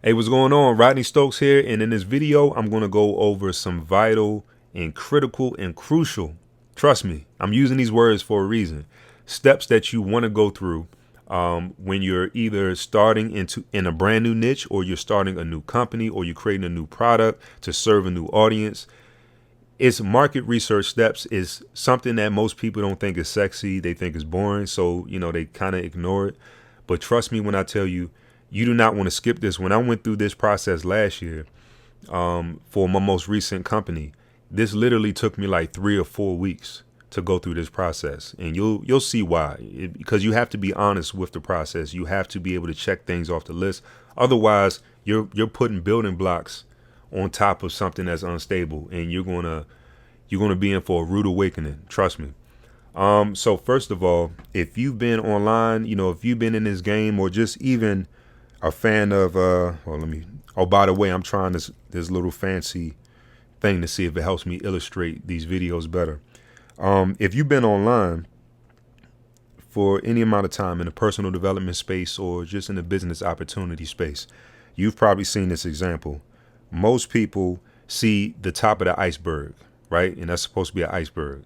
Hey, what's going on? Rodney Stokes here, and in this video, I'm going to go over some vital and critical and crucial, trust me, I'm using these words for a reason, steps that you want to go through when you're either starting in a brand new niche, or you're starting a new company, or you're creating a new product to serve a new audience. It's market research steps is something that most people don't think is sexy. They think is boring, so they kind of ignore it. But trust me when I tell you, you do not want to skip this. When I went through this process last year for my most recent company, this literally took me like 3 or 4 weeks to go through this process, and you'll see why. Because you have to be honest with the process. You have to be able to check things off the list. Otherwise, you're putting building blocks on top of something that's unstable, and you're gonna be in for a rude awakening. Trust me. So first of all, if you've been online, if you've been in this game, or just even a fan of by the way, I'm trying this little fancy thing to see if it helps me illustrate these videos better. If you've been online for any amount of time in the personal development space, or just in the business opportunity space, you've probably seen this example. Most people see the top of the iceberg, right? And that's supposed to be an iceberg.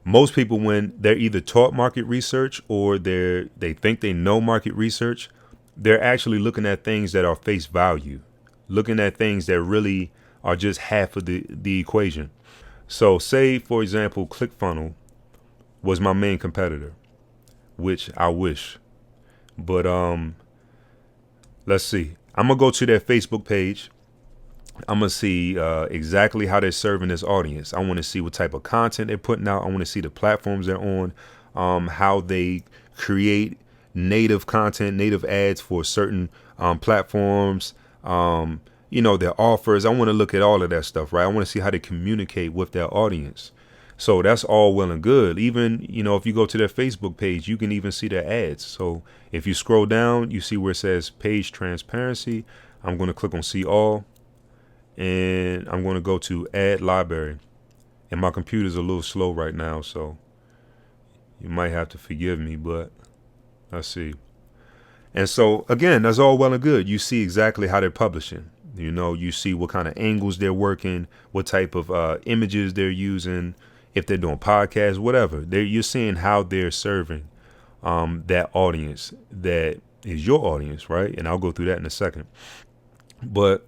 Most people, when they're either taught market research, or they think they know market research, they're actually looking at things that are face value, looking at things that really are just half of the equation. So say, for example, ClickFunnels was my main competitor, which I wish. But let's see. I'm going to go to their Facebook page. I'm going to see exactly how they're serving this audience. I want to see what type of content they're putting out. I want to see the platforms they're on, how they create native content, native ads for certain platforms, their offers. I want to look at all of that stuff, right? I want to see how they communicate with their audience. So that's all well and good. Even, if you go to their Facebook page, you can even see their ads. So if you scroll down, you see where it says page transparency. I'm going to click on see all, and I'm going to go to ad library. And my computer's a little slow right now, so you might have to forgive me, but let's see. And so again, that's all well and good. You see exactly how they're publishing. You see what kind of angles they're working, what type of images they're using, if they're doing podcasts, whatever. You're seeing how they're serving that audience that is your audience, right? And I'll go through that in a second. But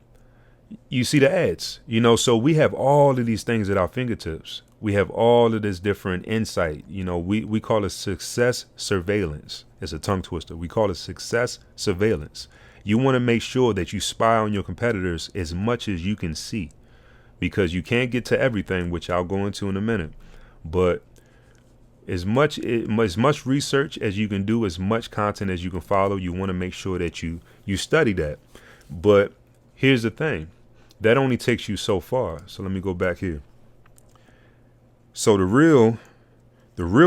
you see the ads, so we have all of these things at our fingertips. We have all of this different insight. We call it success surveillance. It's a tongue twister. We call it success surveillance. You want to make sure that you spy on your competitors as much as you can see, because you can't get to everything, which I'll go into in a minute. But as much research as you can do, as much content as you can follow, you want to make sure that you study that. But here's the thing. That only takes you so far. So let me go back here. So the real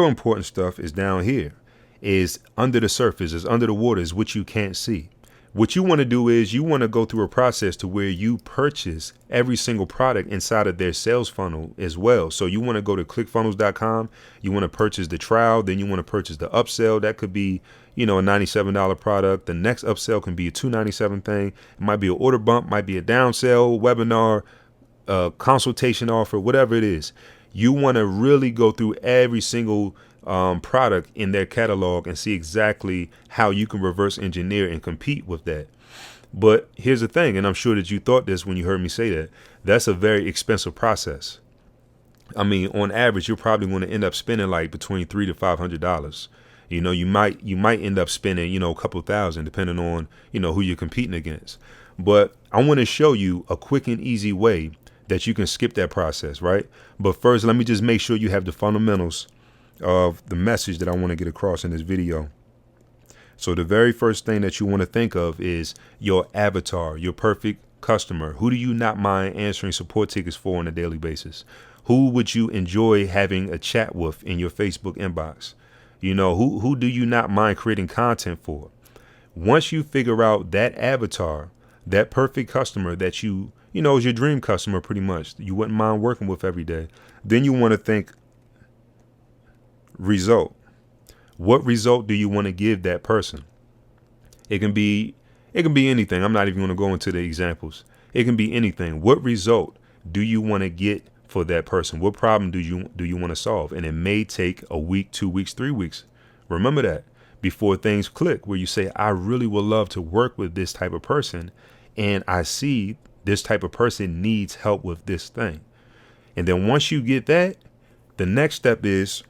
important stuff is down here, is under the surface, is under the water, is what you can't see. What you want to do is you want to go through a process to where you purchase every single product inside of their sales funnel as well. So you want to go to clickfunnels.com. You want to purchase the trial. Then you want to purchase the upsell. That could be, a $97 product. The next upsell can be a $297 thing. It might be an order bump, might be a downsell, webinar, consultation offer, whatever it is. You want to really go through every single product in their catalog and see exactly how you can reverse engineer and compete with that. But here's the thing, and I'm sure that you thought this when you heard me say that, that's a very expensive process. I mean, on average, you're probably going to end up spending like between $300 to $500. You might end up spending, a couple thousand, depending on, who you're competing against. But I want to show you a quick and easy way that you can skip that process, right? But first, let me just make sure you have the fundamentals of the message that I want to get across in this video. So the very first thing that you want to think of is your avatar, your perfect customer. Who do you not mind answering support tickets for on a daily basis? Who would you enjoy having a chat with in your Facebook inbox? Who do you not mind creating content for? Once you figure out that avatar, that perfect customer that is your dream customer, pretty much, you wouldn't mind working with every day, then you want to think result. What result do you want to give that person? It can be It can be anything. I'm not even going to go into the examples. It can be anything. What result do you want to get for that person? What problem do you want to solve? And it may take a week, 2 weeks, 3 weeks. Remember that before things click, where you say, I really would love to work with this type of person, and I see this type of person needs help with this thing. And then once you get that, the next step is,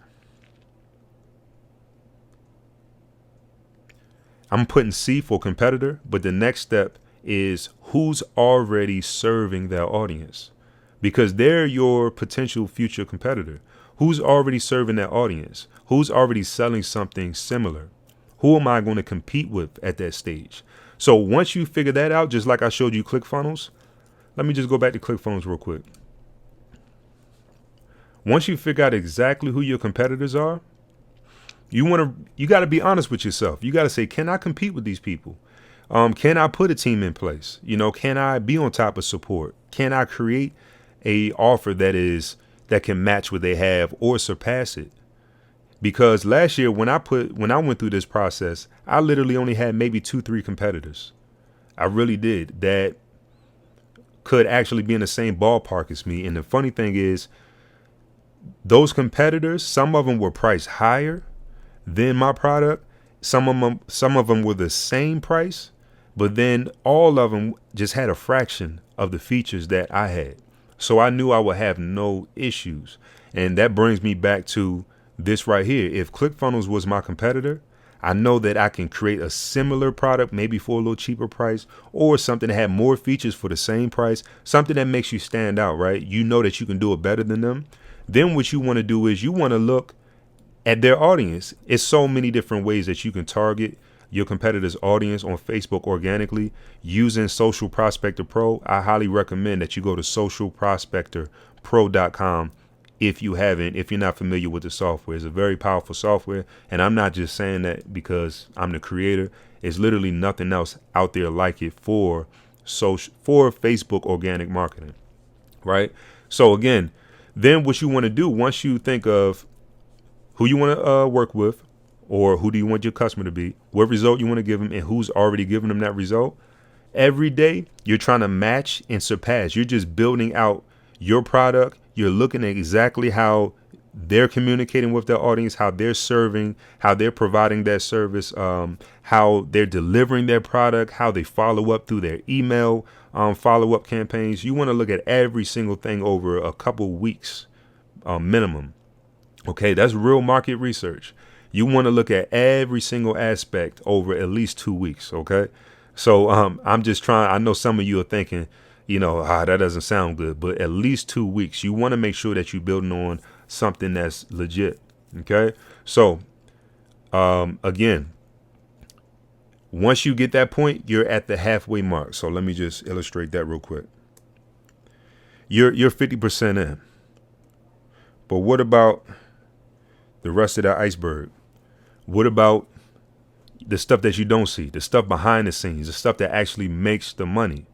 I'm putting C for competitor, but the next step is who's already serving their audience, because they're your potential future competitor. Who's already serving that audience? Who's already selling something similar? Who am I going to compete with at that stage? So once you figure that out, just like I showed you ClickFunnels, let me just go back to ClickFunnels real quick. Once you figure out exactly who your competitors are, you got to be honest with yourself. You got to say, can I compete with these people? Can I put a team in place? Can I be on top of support? Can I create a offer that can match what they have or surpass it? Because last year when I went through this process, I literally only had maybe 2-3 competitors. I really did, that could actually be in the same ballpark as me. And the funny thing is, those competitors, some of them were priced higher than my product. Some of them were the same price, but then all of them just had a fraction of the features that I had. So I knew I would have no issues. And that brings me back to this right here. If ClickFunnels was my competitor, I know that I can create a similar product, maybe for a little cheaper price, or something that had more features for the same price, something that makes you stand out, right? You know that you can do it better than them. Then what you want to do is you want to look at their audience. It's so many different ways that you can target your competitor's audience on Facebook organically using Social Prospector Pro. I highly recommend that you go to socialprospectorpro.com if you're not familiar with the software. It's a very powerful software, and I'm not just saying that because I'm the creator. It's literally nothing else out there like it for Facebook organic marketing, right? So again, then what you want to do once you think of who you want to work with, or who do you want your customer to be, what result you want to give them, and who's already giving them that result. Every day you're trying to match and surpass. You're just building out your product. You're looking at exactly how they're communicating with their audience, how they're serving, how they're providing that service, how they're delivering their product, how they follow up through their email follow-up campaigns. You want to look at every single thing over a couple weeks minimum. Okay, that's real market research. You want to look at every single aspect over at least 2 weeks. Okay, so I'm just trying. I know some of you are thinking, that doesn't sound good, but at least 2 weeks. You want to make sure that you're building on something that's legit. Okay, so again, once you get that point, you're at the halfway mark. So let me just illustrate that real quick. You're 50% in, but what about the rest of the iceberg? What about the stuff that you don't see, the stuff behind the scenes, the stuff that actually makes the money?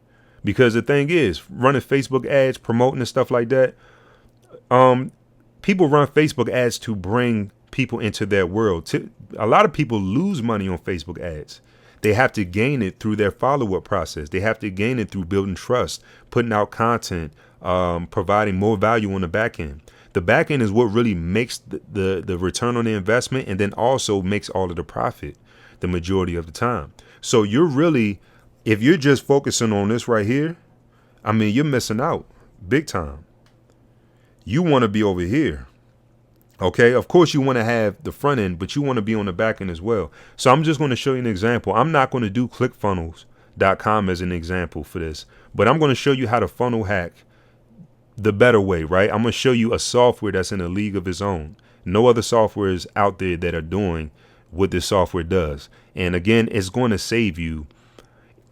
Because the thing is, running Facebook ads, promoting and stuff like that, people run Facebook ads to bring people into their world. A lot of people lose money on Facebook ads. They have to gain it through their follow-up process. They have to gain it through building trust, putting out content, providing more value on the back end. The back end is what really makes the return on the investment, and then also makes all of the profit the majority of the time. So if you're just focusing on this right here, you're missing out big time. You want to be over here. Okay, of course you want to have the front end, but you want to be on the back end as well. So I'm just going to show you an example. I'm not going to do ClickFunnels.com as an example for this, but I'm going to show you how to funnel hack the better way, right? I'm going to show you a software that's in a league of its own. No other software is out there that are doing what this software does. And again, it's going to save you.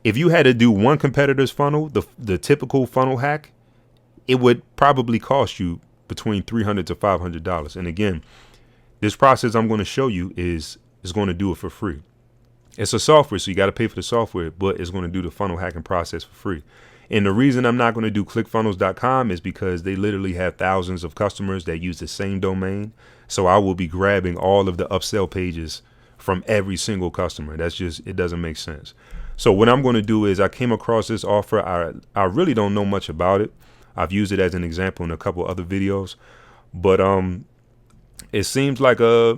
If you had to do one competitor's funnel, the typical funnel hack, it would probably cost you between $300 to $500. And again, this process I'm going to show you is going to do it for free. It's a software, so you got to pay for the software, but it's going to do the funnel hacking process for free. And the reason I'm not going to do ClickFunnels.com is because they literally have thousands of customers that use the same domain. So I will be grabbing all of the upsell pages from every single customer. It doesn't make sense. So what I'm going to do is I came across this offer. I really don't know much about it. I've used it as an example in a couple other videos, but it seems like a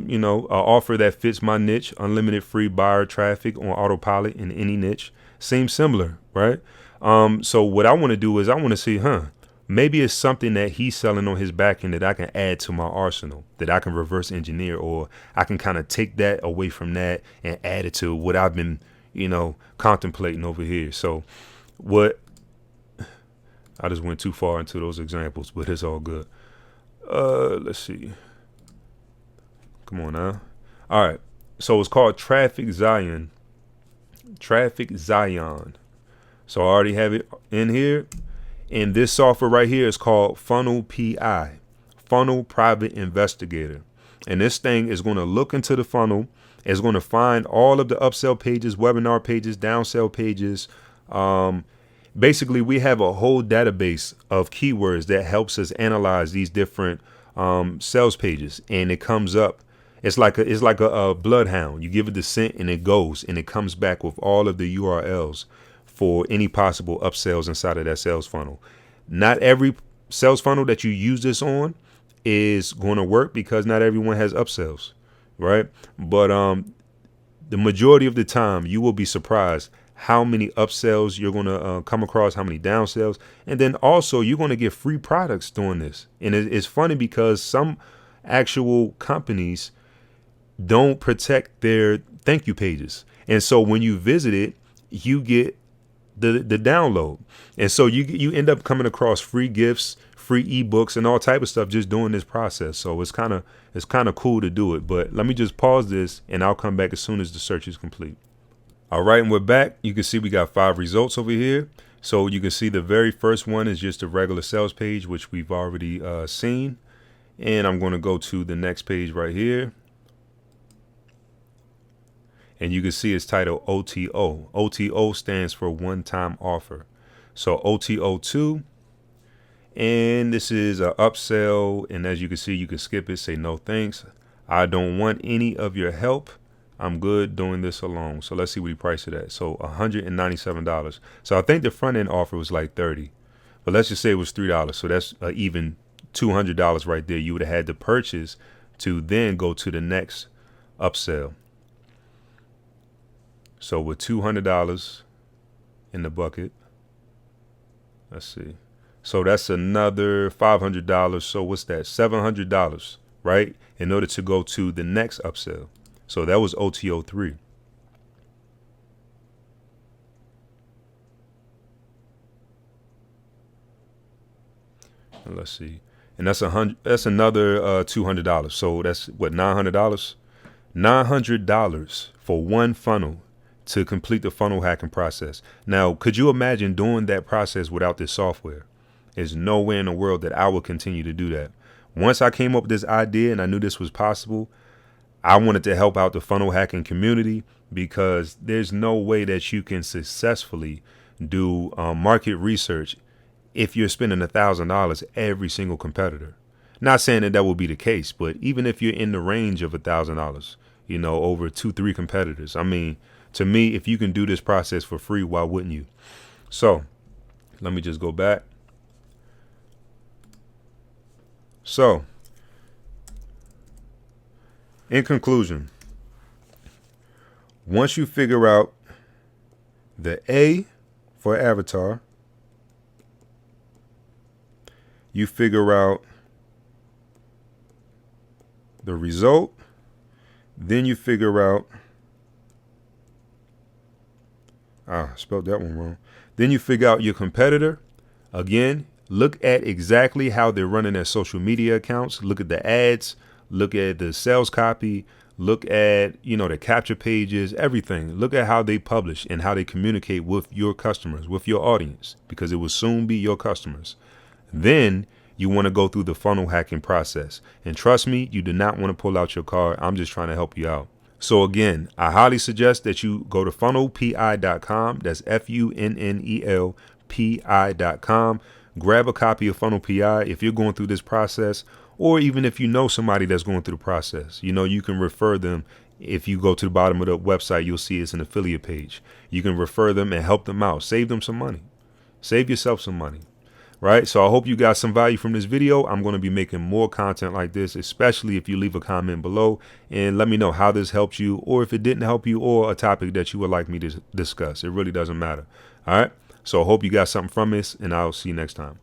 offer that fits my niche. Unlimited free buyer traffic on autopilot in any niche seems similar, right? So what I want to do is I want to see, maybe it's something that he's selling on his back end that I can add to my arsenal, that I can reverse engineer, or I can kind of take that away from that and add it to what I've been, contemplating over here. So what I just went too far into those examples, but it's all good. Let's see. Come on now. All right. So it's called Traffic Zion. Traffic Zion. So I already have it in here. And this software right here is called Funnel PI, Funnel Private Investigator. And this thing is going to look into the funnel. It's going to find all of the upsell pages, webinar pages, downsell pages. Basically, we have a whole database of keywords that helps us analyze these different sales pages. And it comes up. It's like a bloodhound. You give it the scent and it goes and it comes back with all of the URLs for any possible upsells inside of that sales funnel. Not every sales funnel that you use this on is going to work because not everyone has upsells, right? But the majority of the time, you will be surprised how many upsells you're going to come across, how many downsells. And then also you're going to get free products doing this. And it's funny because some actual companies don't protect their thank you pages. And so when you visit it, you get the download. And so you end up coming across free gifts, free ebooks, and all type of stuff just doing this process. So it's kind of cool to do it. But let me just pause this and I'll come back as soon as the search is complete. All right, and we're back. You can see we got 5 results over here. So you can see the very first one is just a regular sales page, which we've already seen. And I'm going to go to the next page right here. And you can see it's titled OTO. OTO stands for one-time offer. So OTO2. And this is an upsell. And as you can see, you can skip it. Say no thanks. I don't want any of your help. I'm good doing this alone. So let's see what he priced it at. So $197. So I think the front end offer was like $30. But let's just say it was $3. So that's even $200 right there. You would have had to purchase to then go to the next upsell. So with $200 in the bucket, let's see. So that's another $500. So what's that? $700, right? In order to go to the next upsell. So that was OTO3. And let's see. And that's another $200. So that's what, $900? $900 for one funnel to complete the funnel hacking process. Now, could you imagine doing that process without this software? There's no way in the world that I would continue to do that. Once I came up with this idea and I knew this was possible, I wanted to help out the funnel hacking community because there's no way that you can successfully do market research if you're spending $1,000 every single competitor. Not saying that will be the case, but even if you're in the range of $1,000, over 2-3 competitors, I mean, to me, if you can do this process for free, why wouldn't you? So let me just go back. So in conclusion, once you figure out the A for avatar, you figure out the result, then you figure out, I spelled that one wrong. Then you figure out your competitor. Again, look at exactly how they're running their social media accounts. Look at the ads. Look at the sales copy. Look at, the capture pages, everything. Look at how they publish and how they communicate with your customers, with your audience, because it will soon be your customers. Then you want to go through the funnel hacking process. And trust me, you do not want to pull out your card. I'm just trying to help you out. So again, I highly suggest that you go to funnelpi.com. That's FUNNELPI.com. Grab a copy of Funnel PI if you're going through this process, or even if you know somebody that's going through the process. You can refer them If you go to the bottom of the website, you'll see it's an affiliate page. You can refer them and help them out. Save them some money. Save yourself some money. Right? So I hope you got some value from this video. I'm going to be making more content like this, especially if you leave a comment below and let me know how this helped you, or if it didn't help you, or a topic that you would like me to discuss. It really doesn't matter. All right. So I hope you got something from this, and I'll see you next time.